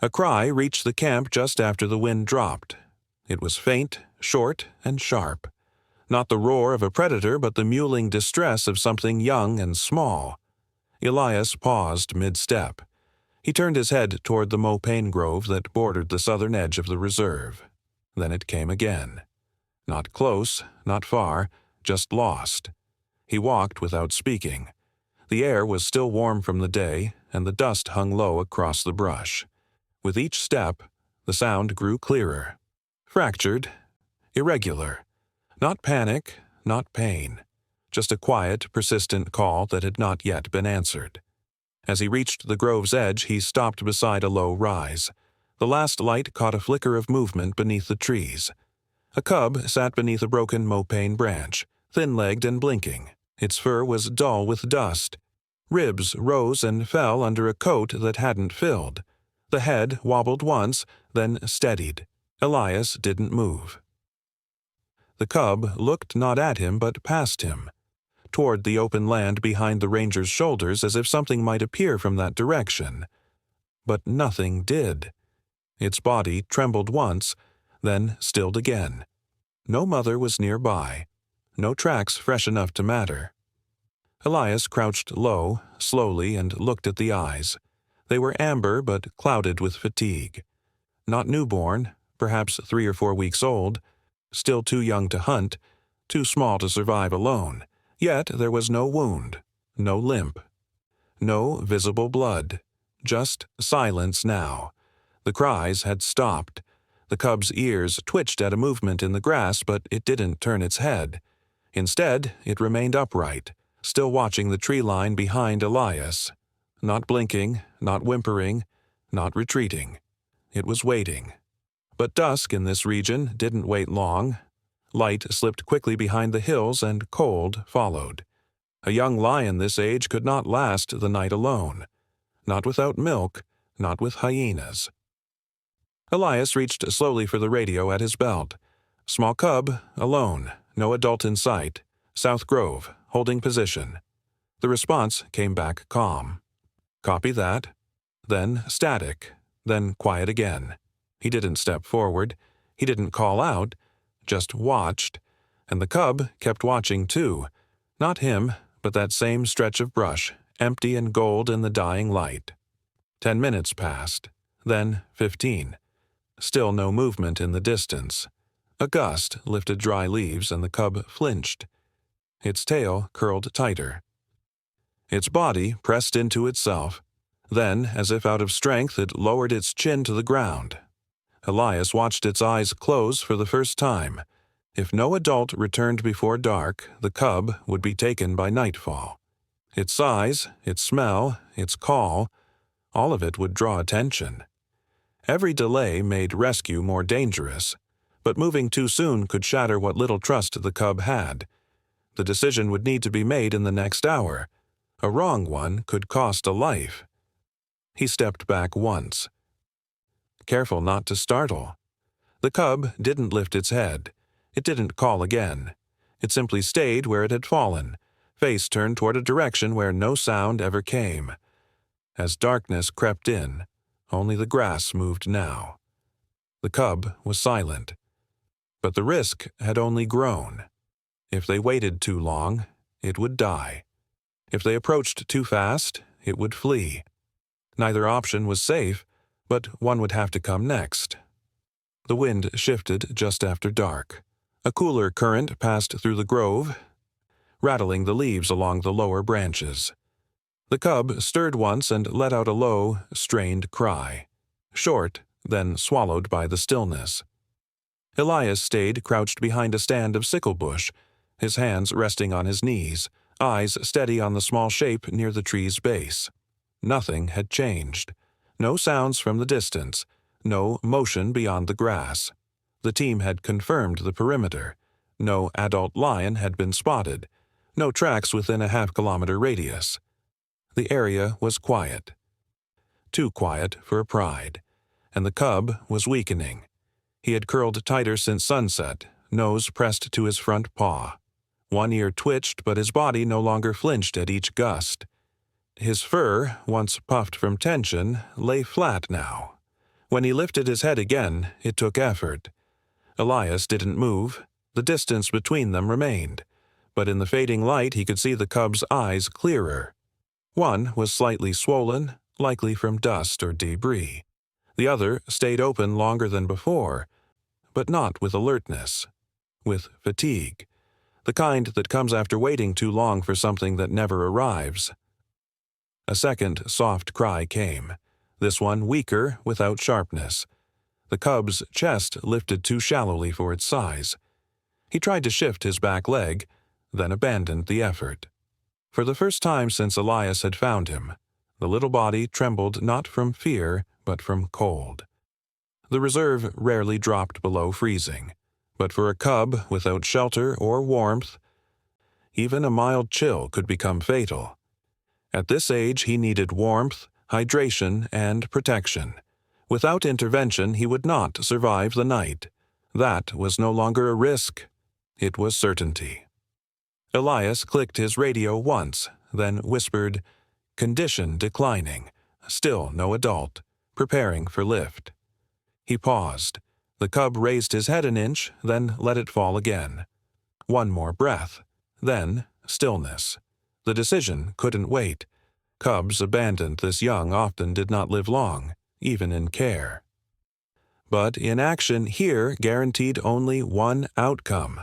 A cry reached the camp just after the wind dropped. It was faint, short, and sharp. Not the roar of a predator, but the mewling distress of something young and small. Elias paused mid-step. He turned his head toward the mopane grove that bordered the southern edge of the reserve. Then it came again. Not close, not far, just lost. He walked without speaking. The air was still warm from the day, and the dust hung low across the brush. With each step, the sound grew clearer. Fractured, irregular. Not panic, not pain. Just a quiet, persistent call that had not yet been answered. As he reached the grove's edge, he stopped beside a low rise. The last light caught a flicker of movement beneath the trees. A cub sat beneath a broken mopane branch, thin-legged and blinking. Its fur was dull with dust. Ribs rose and fell under a coat that hadn't filled. The head wobbled once, then steadied. Elias didn't move. The cub looked not at him but past him, toward the open land behind the ranger's shoulders, as if something might appear from that direction. But nothing did. Its body trembled once, then stilled again. No mother was nearby. No tracks fresh enough to matter. Elias crouched low, slowly, and looked at the eyes. They were amber but clouded with fatigue. Not newborn, perhaps 3 or 4 weeks old, still too young to hunt, too small to survive alone. Yet there was no wound, no limp, no visible blood, just silence now. The cries had stopped. The cub's ears twitched at a movement in the grass, but it didn't turn its head. Instead, it remained upright, still watching the tree line behind Elias. Not blinking, not whimpering, not retreating. It was waiting. But dusk in this region didn't wait long. Light slipped quickly behind the hills, and cold followed. A young lion this age could not last the night alone. Not without milk, not with hyenas. Elias reached slowly for the radio at his belt. Small cub, alone, no adult in sight. South Grove, holding position. The response came back calm. Copy that. Then static. Then quiet again. He didn't step forward. He didn't call out. Just watched. And the cub kept watching too. Not him, but that same stretch of brush, empty and gold in the dying light. 10 minutes passed. Then 15. Still no movement in the distance. A gust lifted dry leaves, and the cub flinched. Its tail curled tighter. Its body pressed into itself. Then, as if out of strength, it lowered its chin to the ground. Elias watched its eyes close for the first time. If no adult returned before dark, the cub would be taken by nightfall. Its size, its smell, its call, all of it would draw attention. Every delay made rescue more dangerous, but moving too soon could shatter what little trust the cub had. The decision would need to be made in the next hour. A wrong one could cost a life. He stepped back once. Careful not to startle. The cub didn't lift its head. It didn't call again. It simply stayed where it had fallen, face turned toward a direction where no sound ever came. As darkness crept in, only the grass moved now. The cub was silent. But the risk had only grown. If they waited too long, it would die. If they approached too fast, it would flee. Neither option was safe, but one would have to come next. The wind shifted just after dark. A cooler current passed through the grove, rattling the leaves along the lower branches. The cub stirred once and let out a low, strained cry, short, then swallowed by the stillness. Elias stayed crouched behind a stand of sickle bush, his hands resting on his knees, eyes steady on the small shape near the tree's base. Nothing had changed. No sounds from the distance, no motion beyond the grass. The team had confirmed the perimeter. No adult lion had been spotted. No tracks within a half-kilometer radius. The area was quiet. Too quiet for a pride. And the cub was weakening. He had curled tighter since sunset, nose pressed to his front paw. One ear twitched, but his body no longer flinched at each gust. His fur, once puffed from tension, lay flat now. When he lifted his head again, it took effort. Elias didn't move. The distance between them remained, but in the fading light he could see the cub's eyes clearer. One was slightly swollen, likely from dust or debris. The other stayed open longer than before, but not with alertness, with fatigue, the kind that comes after waiting too long for something that never arrives. A second soft cry came, this one weaker, without sharpness. The cub's chest lifted too shallowly for its size. He tried to shift his back leg, then abandoned the effort. For the first time since Elias had found him, the little body trembled not from fear, but from cold. The reserve rarely dropped below freezing, but for a cub without shelter or warmth, even a mild chill could become fatal. At this age he needed warmth, hydration, and protection. Without intervention he would not survive the night. That was no longer a risk. It was certainty. Elias clicked his radio once, then whispered, "Condition declining. Still no adult. Preparing for lift." He paused. The cub raised his head an inch, then let it fall again. One more breath. Then stillness. The decision couldn't wait. Cubs abandoned this young often did not live long, even in care. But inaction here guaranteed only one outcome.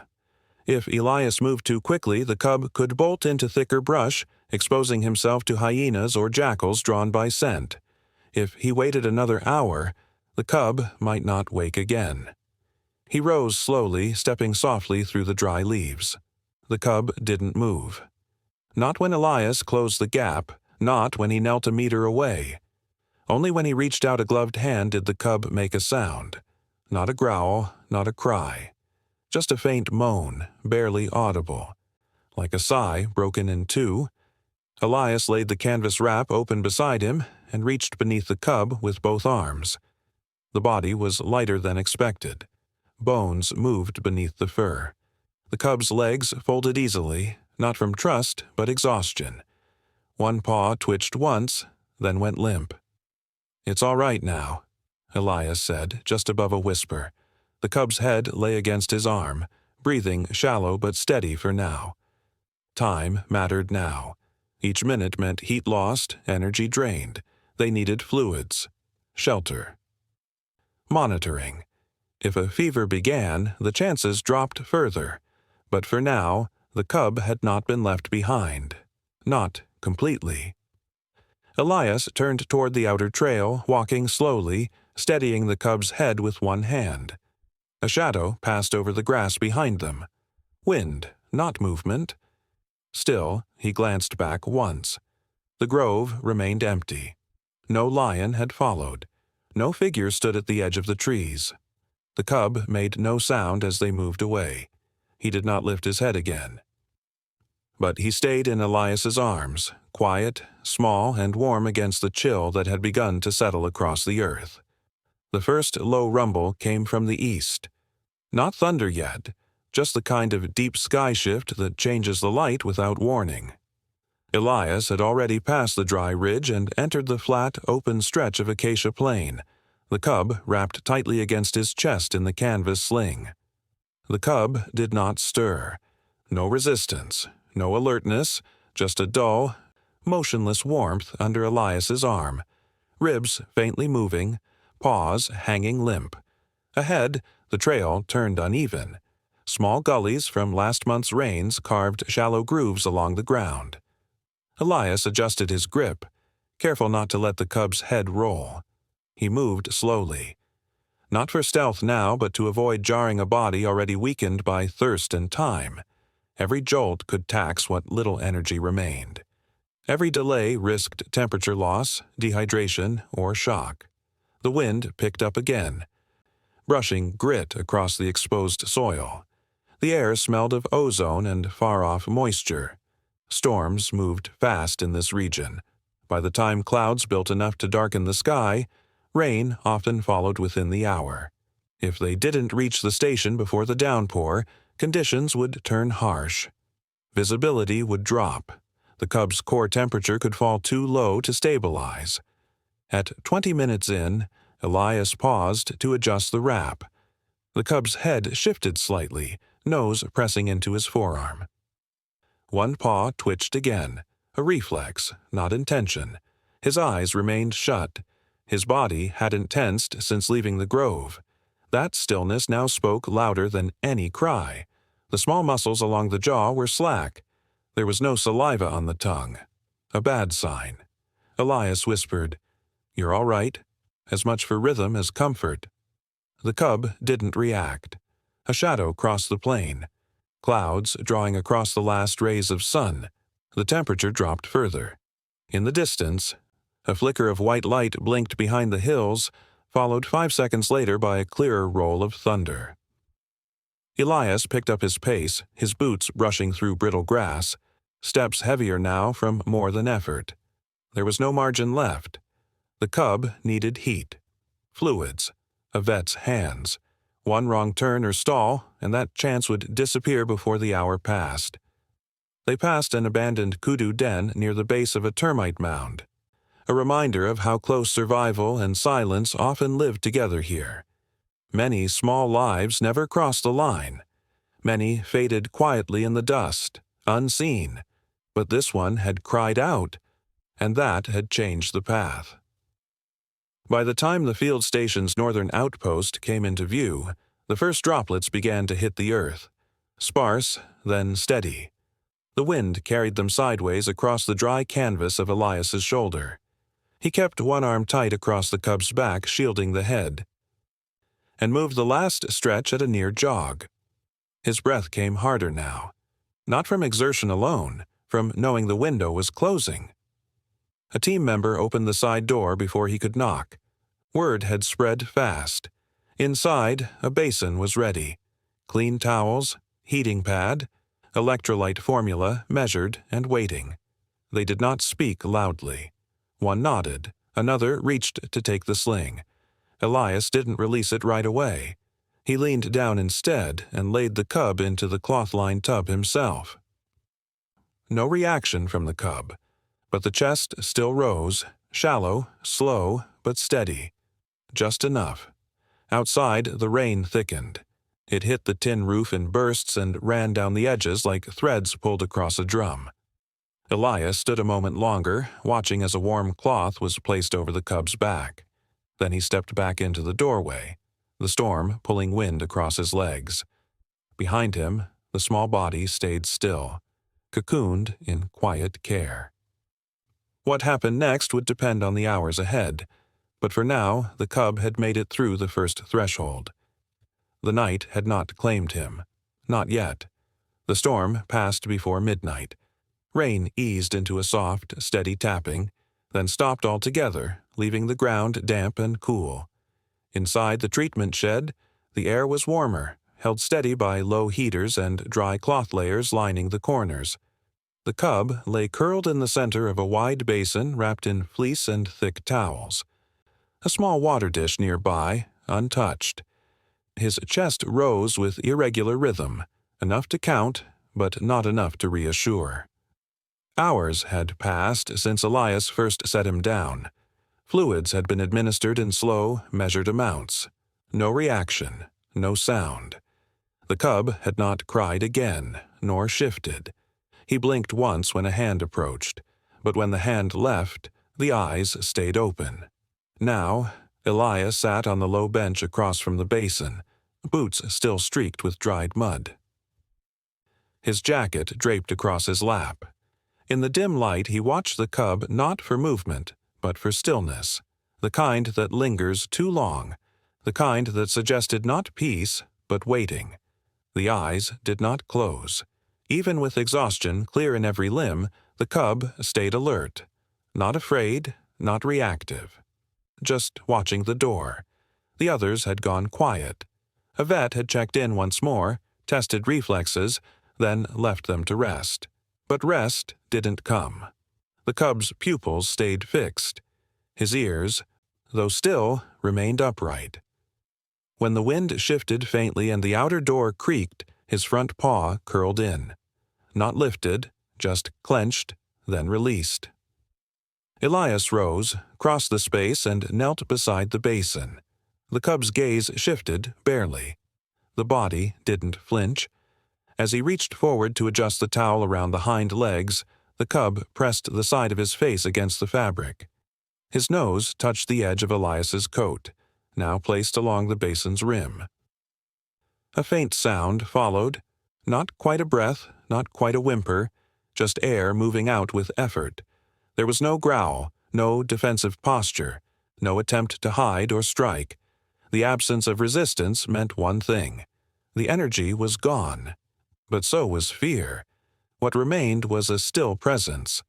If Elias moved too quickly, the cub could bolt into thicker brush, exposing himself to hyenas or jackals drawn by scent. If he waited another hour, the cub might not wake again. He rose slowly, stepping softly through the dry leaves. The cub didn't move. Not when Elias closed the gap, not when he knelt a meter away. Only when he reached out a gloved hand did the cub make a sound. Not a growl, not a cry. Just a faint moan, barely audible. Like a sigh broken in two. Elias laid the canvas wrap open beside him and reached beneath the cub with both arms. The body was lighter than expected. Bones moved beneath the fur. The cub's legs folded easily, not from trust, but exhaustion. One paw twitched once, then went limp. "It's all right now," Elias said, just above a whisper. The cub's head lay against his arm, breathing shallow but steady for now. Time mattered now. Each minute meant heat lost, energy drained. They needed fluids. Shelter. Monitoring. If a fever began, the chances dropped further. But for now, the cub had not been left behind. Not completely. Elias turned toward the outer trail, walking slowly, steadying the cub's head with one hand. A shadow passed over the grass behind them. Wind, not movement. Still, he glanced back once. The grove remained empty. No lion had followed. No figure stood at the edge of the trees. The cub made no sound as they moved away. He did not lift his head again. But he stayed in Elias's arms, quiet, small, and warm against the chill that had begun to settle across the earth. The first low rumble came from the east. Not thunder yet, just the kind of deep sky shift that changes the light without warning. Elias had already passed the dry ridge and entered the flat, open stretch of acacia plain, the cub wrapped tightly against his chest in the canvas sling. The cub did not stir. No resistance, no alertness, just a dull, motionless warmth under Elias's arm, ribs faintly moving, paws hanging limp. Ahead, the trail turned uneven. Small gullies from last month's rains carved shallow grooves along the ground. Elias adjusted his grip, careful not to let the cub's head roll. He moved slowly. Not for stealth now, but to avoid jarring a body already weakened by thirst and time. Every jolt could tax what little energy remained. Every delay risked temperature loss, dehydration, or shock. The wind picked up again, brushing grit across the exposed soil. The air smelled of ozone and far-off moisture. Storms moved fast in this region. By the time clouds built enough to darken the sky, rain often followed within the hour. If they didn't reach the station before the downpour, conditions would turn harsh. Visibility would drop. The cub's core temperature could fall too low to stabilize. At 20 minutes in, Elias paused to adjust the wrap. The cub's head shifted slightly, nose pressing into his forearm. One paw twitched again, a reflex, not intention. His eyes remained shut. His body hadn't tensed since leaving the grove. That stillness now spoke louder than any cry. The small muscles along the jaw were slack. There was no saliva on the tongue. A bad sign. Elias whispered, "You're all right," as much for rhythm as comfort. The cub didn't react. A shadow crossed the plain. Clouds drawing across the last rays of sun. The temperature dropped further. In the distance, a flicker of white light blinked behind the hills, followed 5 seconds later by a clearer roll of thunder. Elias picked up his pace, his boots brushing through brittle grass, steps heavier now from more than effort. There was no margin left. The cub needed heat, fluids, a vet's hands. One wrong turn or stall, and that chance would disappear before the hour passed. They passed an abandoned kudu den near the base of a termite mound, a reminder of how close survival and silence often lived together here. Many small lives never crossed the line. Many faded quietly in the dust, unseen, but this one had cried out, and that had changed the path. By the time the field station's northern outpost came into view, the first droplets began to hit the earth, sparse, then steady. The wind carried them sideways across the dry canvas of Elias's shoulder. He kept one arm tight across the cub's back, shielding the head, and moved the last stretch at a near jog. His breath came harder now, not from exertion alone, from knowing the window was closing. A team member opened the side door before he could knock. Word had spread fast. Inside, a basin was ready. Clean towels, heating pad, electrolyte formula measured and waiting. They did not speak loudly. One nodded. Another reached to take the sling. Elias didn't release it right away. He leaned down instead and laid the cub into the cloth-lined tub himself. No reaction from the cub, but the chest still rose, shallow, slow, but steady. Just enough. Outside, the rain thickened. It hit the tin roof in bursts and ran down the edges like threads pulled across a drum. Elias stood a moment longer, watching as a warm cloth was placed over the cub's back. Then he stepped back into the doorway, the storm pulling wind across his legs. Behind him, the small body stayed still, cocooned in quiet care. What happened next would depend on the hours ahead, but for now the cub had made it through the first threshold. The night had not claimed him. Not yet. The storm passed before midnight. Rain eased into a soft, steady tapping, then stopped altogether, leaving the ground damp and cool. Inside the treatment shed, the air was warmer, held steady by low heaters and dry cloth layers lining the corners. The cub lay curled in the center of a wide basin wrapped in fleece and thick towels. A small water dish nearby, untouched. His chest rose with irregular rhythm, enough to count, but not enough to reassure. Hours had passed since Elias first set him down. Fluids had been administered in slow, measured amounts. No reaction, no sound. The cub had not cried again, nor shifted. He blinked once when a hand approached, but when the hand left, the eyes stayed open. Now, Elias sat on the low bench across from the basin, boots still streaked with dried mud. His jacket draped across his lap. In the dim light, he watched the cub not for movement, but for stillness, the kind that lingers too long, the kind that suggested not peace, but waiting. The eyes did not close. Even with exhaustion clear in every limb, the cub stayed alert, not afraid, not reactive. Just watching the door. The others had gone quiet. A vet had checked in once more, tested reflexes, then left them to rest. But rest didn't come. The cub's pupils stayed fixed. His ears, though still, remained upright. When the wind shifted faintly and the outer door creaked, his front paw curled in. Not lifted, just clenched, then released. Elias rose, crossed the space, and knelt beside the basin. The cub's gaze shifted, barely. The body didn't flinch. As he reached forward to adjust the towel around the hind legs, the cub pressed the side of his face against the fabric. His nose touched the edge of Elias's coat, now placed along the basin's rim. A faint sound followed, not quite a breath, not quite a whimper, just air moving out with effort. There was no growl, no defensive posture, no attempt to hide or strike. The absence of resistance meant one thing. The energy was gone. But so was fear. What remained was a still presence.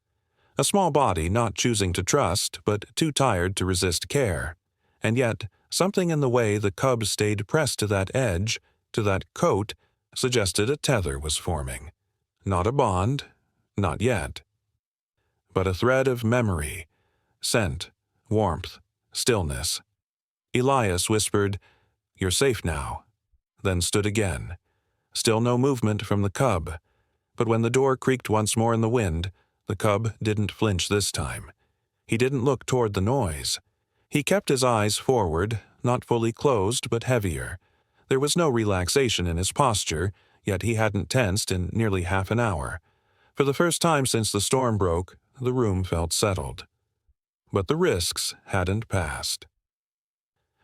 A small body not choosing to trust, but too tired to resist care. And yet, something in the way the cub stayed pressed to that edge, to that coat, suggested a tether was forming. Not a bond, not yet. But a thread of memory, scent, warmth, stillness. Elias whispered, "You're safe now," then stood again. Still no movement from the cub. But when the door creaked once more in the wind, the cub didn't flinch this time. He didn't look toward the noise. He kept his eyes forward, not fully closed but heavier. There was no relaxation in his posture, yet he hadn't tensed in nearly half an hour. For the first time since the storm broke, the room felt settled. But the risks hadn't passed.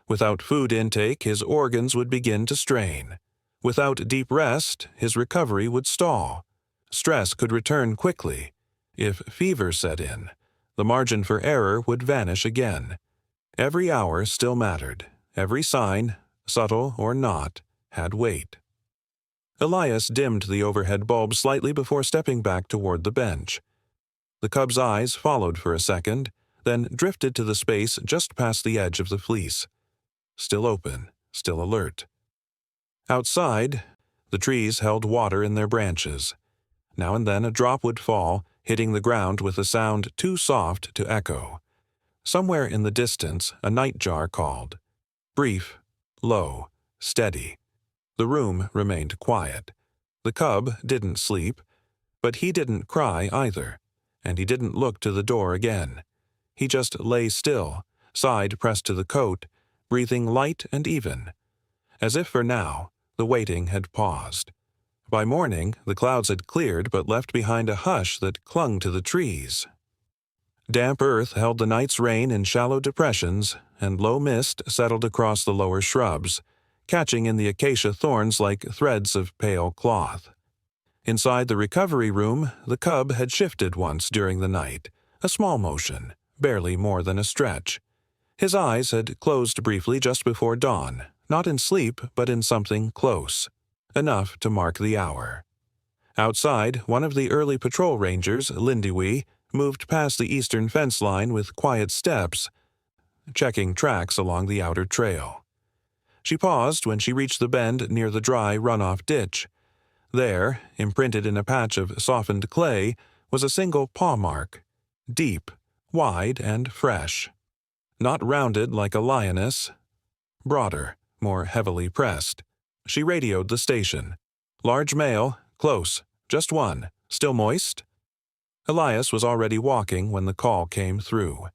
Without food intake, his organs would begin to strain. Without deep rest, his recovery would stall. Stress could return quickly. If fever set in, the margin for error would vanish again. Every hour still mattered. Every sign, subtle or not, had weight. Elias dimmed the overhead bulb slightly before stepping back toward the bench. The cub's eyes followed for a second, then drifted to the space just past the edge of the fleece. Still open, still alert. Outside, the trees held water in their branches. Now and then a drop would fall, hitting the ground with a sound too soft to echo. Somewhere in the distance, a nightjar called. Brief, low, steady. The room remained quiet. The cub didn't sleep, but he didn't cry either, and he didn't look to the door again. He just lay still, side pressed to the coat, breathing light and even. As if for now, the waiting had paused. By morning, the clouds had cleared but left behind a hush that clung to the trees. Damp earth held the night's rain in shallow depressions, and low mist settled across the lower shrubs, catching in the acacia thorns like threads of pale cloth. Inside the recovery room, the cub had shifted once during the night, a small motion, barely more than a stretch. His eyes had closed briefly just before dawn, not in sleep but in something close, enough to mark the hour. Outside, one of the early patrol rangers, Lindiwe, moved past the eastern fence line with quiet steps, checking tracks along the outer trail. She paused when she reached the bend near the dry runoff ditch. There, imprinted in a patch of softened clay, was a single paw mark, deep, wide, and fresh. Not rounded like a lioness, broader, more heavily pressed. She radioed the station. Large male, close, just one, still moist? Elias was already walking when the call came through.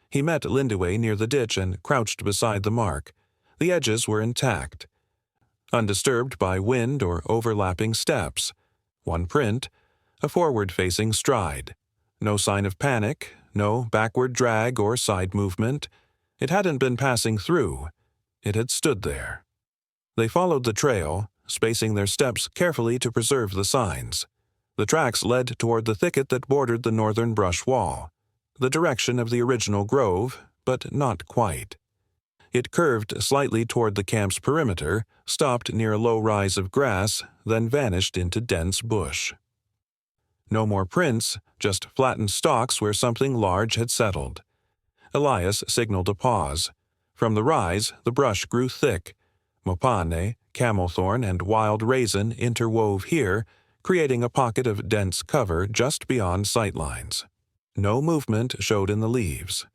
He met Lindiwe near the ditch and crouched beside the mark. The edges were intact, undisturbed by wind or overlapping steps. One print, a forward-facing stride. No sign of panic, no backward drag or side movement. It hadn't been passing through. It had stood there. They followed the trail, spacing their steps carefully to preserve the signs. The tracks led toward the thicket that bordered the northern brush wall, the direction of the original grove, but not quite. It curved slightly toward the camp's perimeter, stopped near a low rise of grass, then vanished into dense bush. No more prints, just flattened stalks where something large had settled. Elias signaled a pause. From the rise, the brush grew thick. Mopane, camelthorn, and wild raisin interwove here, creating a pocket of dense cover just beyond sightlines. No movement showed in the leaves.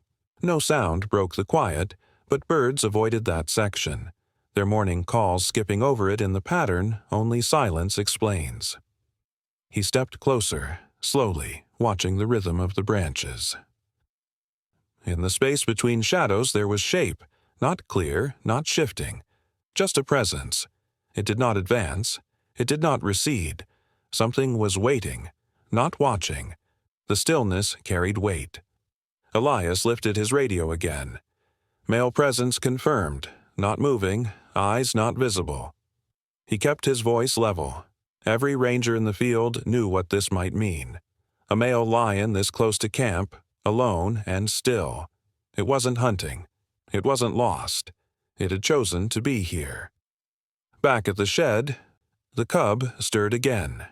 No sound broke the quiet, but birds avoided that section. Their morning calls skipping over it in the pattern only silence explains. He stepped closer, slowly, watching the rhythm of the branches. In the space between shadows there was shape, not clear, not shifting, just a presence. It did not advance. It did not recede. Something was waiting, not watching. The stillness carried weight. Elias lifted his radio again. Male presence confirmed, not moving, eyes not visible. He kept his voice level. Every ranger in the field knew what this might mean. A male lion this close to camp, alone and still. It wasn't hunting. It wasn't lost. It had chosen to be here. Back at the shed, the cub stirred again.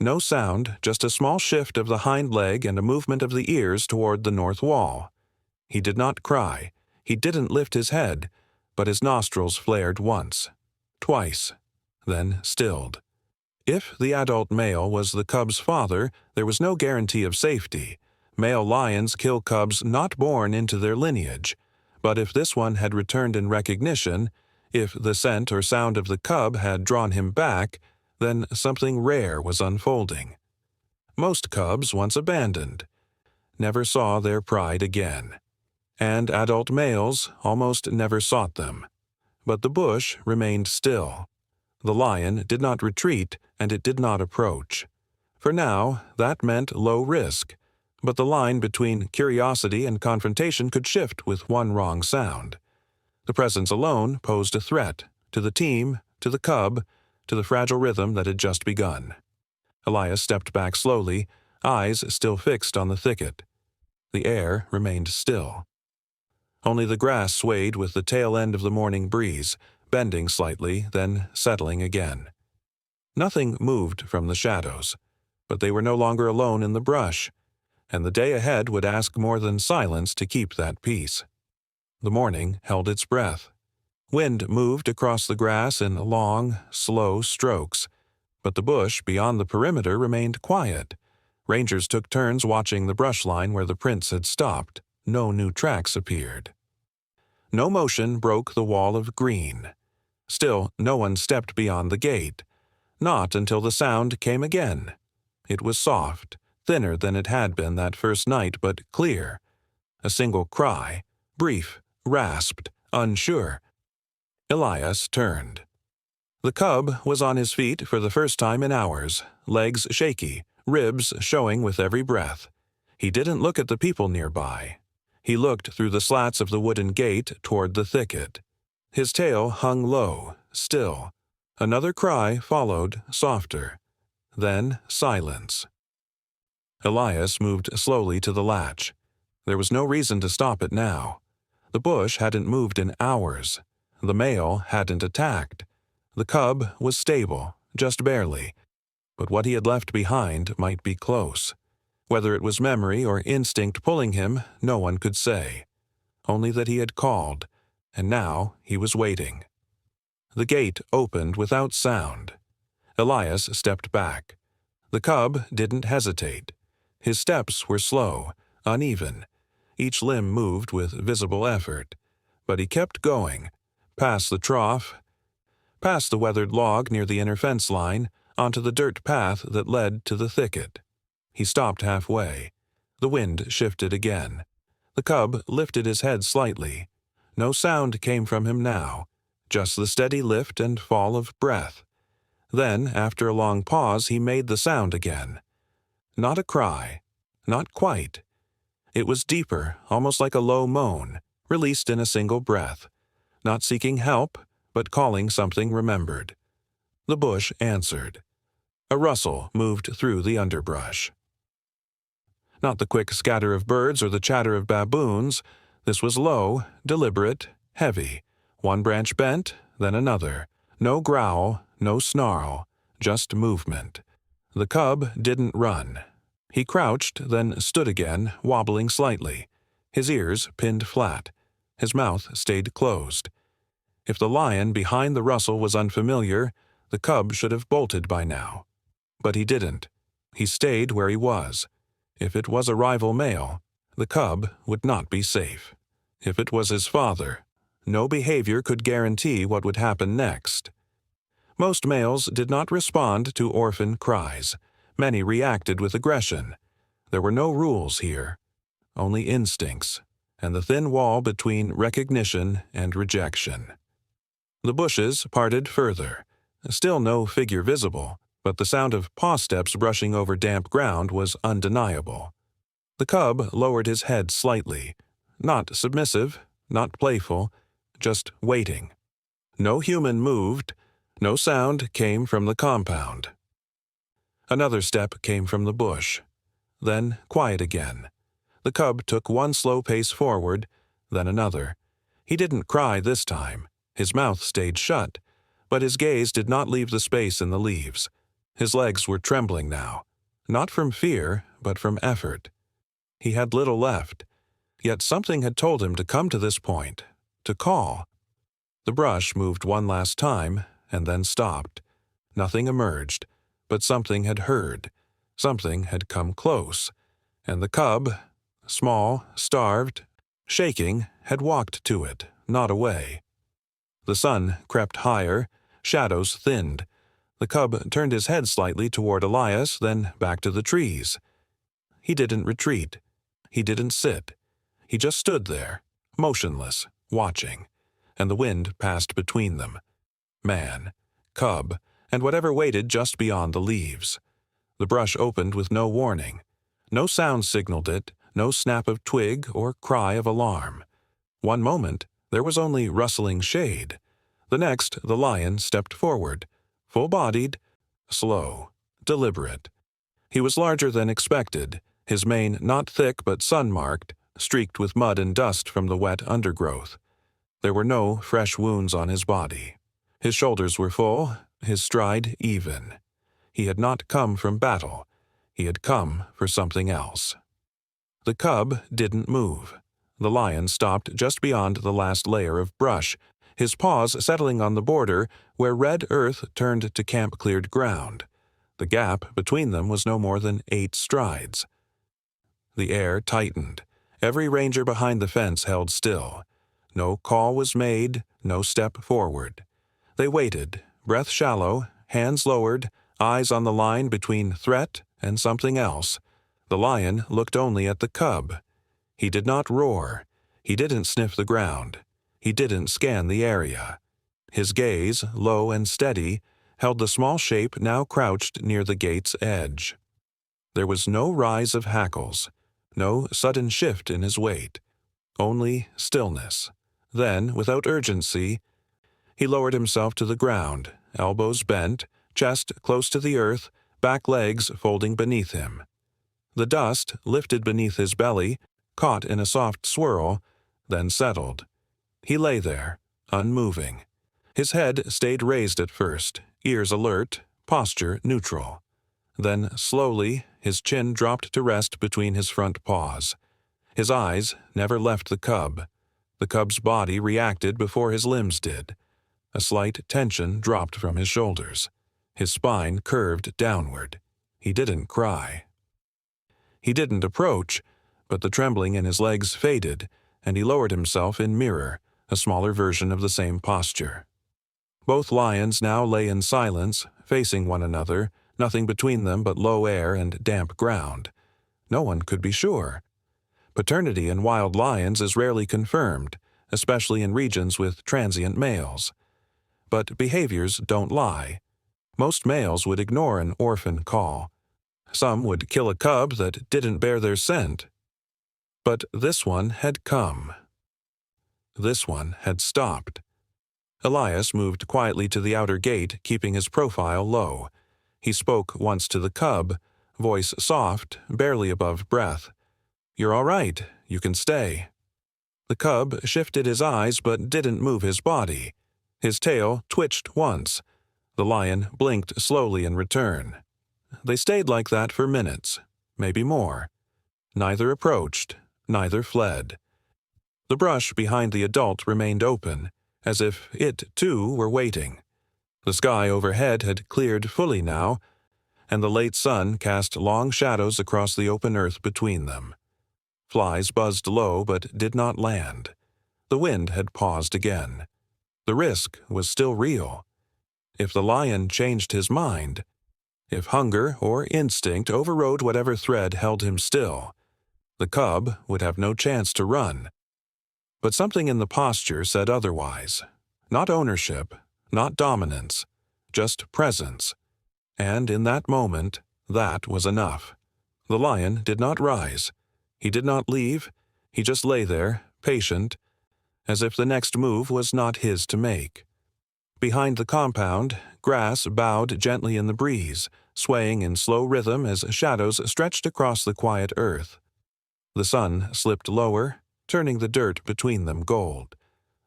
No sound, just a small shift of the hind leg and a movement of the ears toward the north wall. He did not cry. He didn't lift his head, but his nostrils flared once, twice, then stilled. If the adult male was the cub's father, there was no guarantee of safety. Male lions kill cubs not born into their lineage. But if this one had returned in recognition, if the scent or sound of the cub had drawn him back, then something rare was unfolding. Most cubs, once abandoned, never saw their pride again. And adult males almost never sought them. But the bush remained still. The lion did not retreat, and it did not approach. For now, that meant low risk, but the line between curiosity and confrontation could shift with one wrong sound. The presence alone posed a threat to the team, to the cub, to the fragile rhythm that had just begun. Elias stepped back slowly, eyes still fixed on the thicket. The air remained still. Only the grass swayed with the tail end of the morning breeze, bending slightly, then settling again. Nothing moved from the shadows, but they were no longer alone in the brush, and the day ahead would ask more than silence to keep that peace. The morning held its breath. Wind moved across the grass in long, slow strokes, but the bush beyond the perimeter remained quiet. Rangers took turns watching the brush line where the prints had stopped. No new tracks appeared. No motion broke the wall of green. Still, no one stepped beyond the gate. Not until the sound came again. It was soft, thinner than it had been that first night, but clear. A single cry, brief, rasped, unsure. Elias turned. The cub was on his feet for the first time in hours, legs shaky, ribs showing with every breath. He didn't look at the people nearby. He looked through the slats of the wooden gate toward the thicket. His tail hung low, still. Another cry followed, softer. Then silence. Elias moved slowly to the latch. There was no reason to stop it now. The bush hadn't moved in hours. The male hadn't attacked. The cub was stable, just barely. But what he had left behind might be close. Whether it was memory or instinct pulling him, no one could say. Only that he had called, and now he was waiting. The gate opened without sound. Elias stepped back. The cub didn't hesitate. His steps were slow, uneven. Each limb moved with visible effort. But he kept going, past the trough, past the weathered log near the inner fence line, onto the dirt path that led to the thicket. He stopped halfway. The wind shifted again. The cub lifted his head slightly. No sound came from him now, just the steady lift and fall of breath. Then, after a long pause, he made the sound again. Not a cry. Not quite. It was deeper, almost like a low moan, released in a single breath. Not seeking help, but calling something remembered. The bush answered. A rustle moved through the underbrush. Not the quick scatter of birds or the chatter of baboons. This was low, deliberate, heavy. One branch bent, then another. No growl, no snarl, just movement. The cub didn't run. He crouched, then stood again, wobbling slightly. His ears pinned flat. His mouth stayed closed. If the lion behind the rustle was unfamiliar, the cub should have bolted by now. But he didn't. He stayed where he was. If it was a rival male, the cub would not be safe. If it was his father, no behavior could guarantee what would happen next. Most males did not respond to orphan cries. Many reacted with aggression. There were no rules here, only instincts, and the thin wall between recognition and rejection. The bushes parted further. Still no figure visible, but the sound of paw steps brushing over damp ground was undeniable. The cub lowered his head slightly, not submissive, not playful, just waiting. No human moved, no sound came from the compound. Another step came from the bush. Then quiet again. The cub took one slow pace forward, then another. He didn't cry this time. His mouth stayed shut, but his gaze did not leave the space in the leaves. His legs were trembling now, not from fear, but from effort. He had little left, yet something had told him to come to this point, to call. The brush moved one last time, and then stopped. Nothing emerged, but something had heard. Something had come close, and the cub, small, starved, shaking, had walked to it, not away. The sun crept higher, shadows thinned. The cub turned his head slightly toward Elias, then back to the trees. He didn't retreat. He didn't sit. He just stood there, motionless, watching, and the wind passed between them. Man, cub, and whatever waited just beyond the leaves. The brush opened with no warning. No sound signaled it, no snap of twig or cry of alarm. One moment, there was only rustling shade. The next, the lion stepped forward, full-bodied, slow, deliberate. He was larger than expected, his mane not thick but sun-marked, streaked with mud and dust from the wet undergrowth. There were no fresh wounds on his body. His shoulders were full, his stride even. He had not come from battle. He had come for something else. The cub didn't move. The lion stopped just beyond the last layer of brush, his paws settling on the border where red earth turned to camp-cleared ground. The gap between them was no more than 8 strides. The air tightened. Every ranger behind the fence held still. No call was made, no step forward. They waited, breath shallow, hands lowered, eyes on the line between threat and something else. The lion looked only at the cub. He did not roar. He didn't sniff the ground. He didn't scan the area. His gaze, low and steady, held the small shape now crouched near the gate's edge. There was no rise of hackles, no sudden shift in his weight, only stillness. Then, without urgency, he lowered himself to the ground, elbows bent, chest close to the earth, back legs folding beneath him. The dust lifted beneath his belly, caught in a soft swirl, then settled. He lay there, unmoving. His head stayed raised at first, ears alert, posture neutral. Then, slowly, his chin dropped to rest between his front paws. His eyes never left the cub. The cub's body reacted before his limbs did. A slight tension dropped from his shoulders. His spine curved downward. He didn't cry. He didn't approach, but the trembling in his legs faded, and he lowered himself in mirror, a smaller version of the same posture. Both lions now lay in silence, facing one another, nothing between them but low air and damp ground. No one could be sure. Paternity in wild lions is rarely confirmed, especially in regions with transient males. But behaviors don't lie. Most males would ignore an orphan call. Some would kill a cub that didn't bear their scent. But this one had come. This one had stopped. Elias moved quietly to the outer gate, keeping his profile low. He spoke once to the cub, voice soft, barely above breath. "You're all right. You can stay." The cub shifted his eyes but didn't move his body. His tail twitched once. The lion blinked slowly in return. They stayed like that for minutes, maybe more. Neither approached, neither fled. The brush behind the adult remained open, as if it, too, were waiting. The sky overhead had cleared fully now, and the late sun cast long shadows across the open earth between them. Flies buzzed low but did not land. The wind had paused again. The risk was still real. If the lion changed his mind, if hunger or instinct overrode whatever thread held him still, the cub would have no chance to run. But something in the posture said otherwise. Not ownership, not dominance, just presence. And in that moment, that was enough. The lion did not rise. He did not leave. He just lay there, patient, as if the next move was not his to make. Behind the compound, grass bowed gently in the breeze, swaying in slow rhythm as shadows stretched across the quiet earth. The sun slipped lower, turning the dirt between them gold.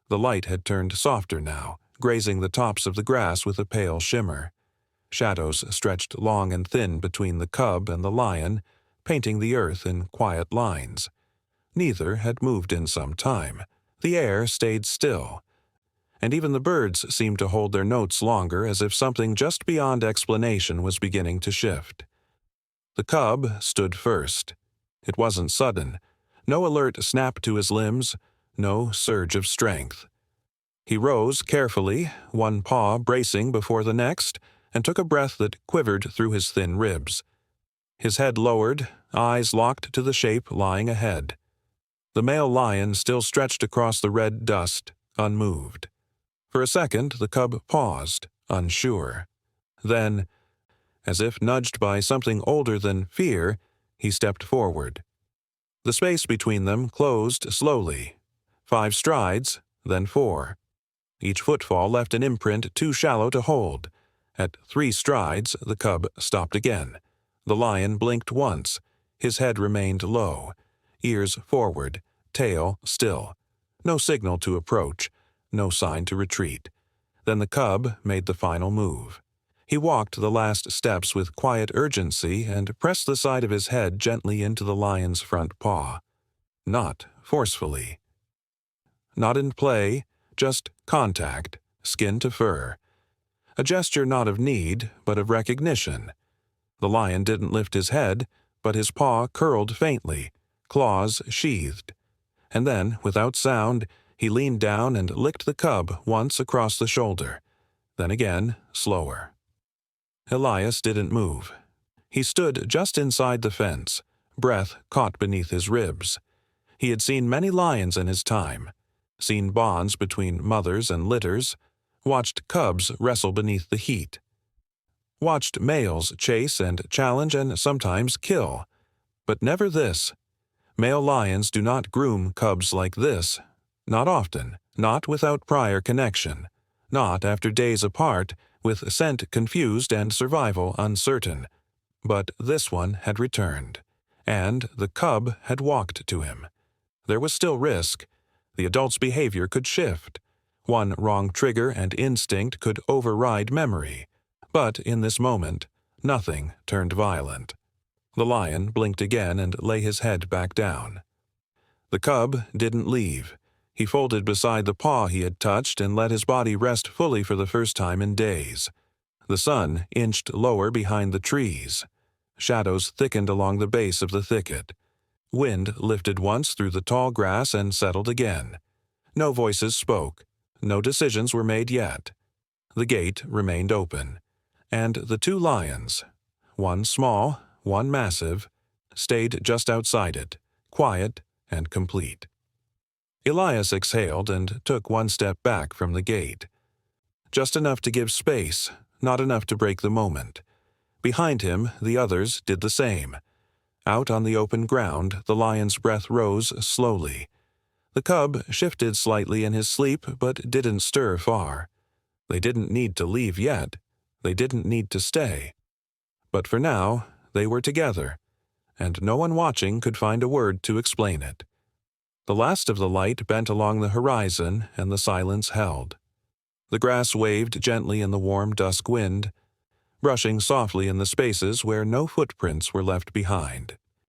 The light had turned softer now, grazing the tops of the grass with a pale shimmer. Shadows stretched long and thin between the cub and the lion, painting the earth in quiet lines. Neither had moved in some time. The air stayed still, and even the birds seemed to hold their notes longer, as if something just beyond explanation was beginning to shift. The cub stood first. It wasn't sudden. No alert snap to his limbs, no surge of strength. He rose carefully, one paw bracing before the next, and took a breath that quivered through his thin ribs. His head lowered, eyes locked to the shape lying ahead. The male lion still stretched across the red dust, unmoved. For a second, the cub paused, unsure. Then, as if nudged by something older than fear, he stepped forward. The space between them closed slowly. 5 strides, then 4. Each footfall left an imprint too shallow to hold. At 3 strides, the cub stopped again. The lion blinked once. His head remained low, ears forward, tail still. No signal to approach, no sign to retreat. Then the cub made the final move. He walked the last steps with quiet urgency and pressed the side of his head gently into the lion's front paw. Not forcefully. Not in play, just contact, skin to fur. A gesture not of need, but of recognition. The lion didn't lift his head, but his paw curled faintly, claws sheathed. And then, without sound, he leaned down and licked the cub once across the shoulder. Then again, slower. Elias didn't move. He stood just inside the fence, breath caught beneath his ribs. He had seen many lions in his time, seen bonds between mothers and litters, watched cubs wrestle beneath the heat, watched males chase and challenge and sometimes kill. But never this. Male lions do not groom cubs like this. Not often, not without prior connection, not after days apart, with scent confused and survival uncertain. But this one had returned, and the cub had walked to him. There was still risk. The adult's behavior could shift. One wrong trigger and instinct could override memory. But in this moment, nothing turned violent. The lion blinked again and lay his head back down. The cub didn't leave. He folded beside the paw he had touched and let his body rest fully for the first time in days. The sun inched lower behind the trees. Shadows thickened along the base of the thicket. Wind lifted once through the tall grass and settled again. No voices spoke. No decisions were made yet. The gate remained open. And the 2 lions, one small, one massive, stayed just outside it, quiet and complete. Elias exhaled and took 1 step back from the gate. Just enough to give space, not enough to break the moment. Behind him, the others did the same. Out on the open ground, the lion's breath rose slowly. The cub shifted slightly in his sleep, but didn't stir far. They didn't need to leave yet. They didn't need to stay. But for now, they were together, and no one watching could find a word to explain it. The last of the light bent along the horizon, and the silence held. The grass waved gently in the warm dusk wind, brushing softly in the spaces where no footprints were left behind.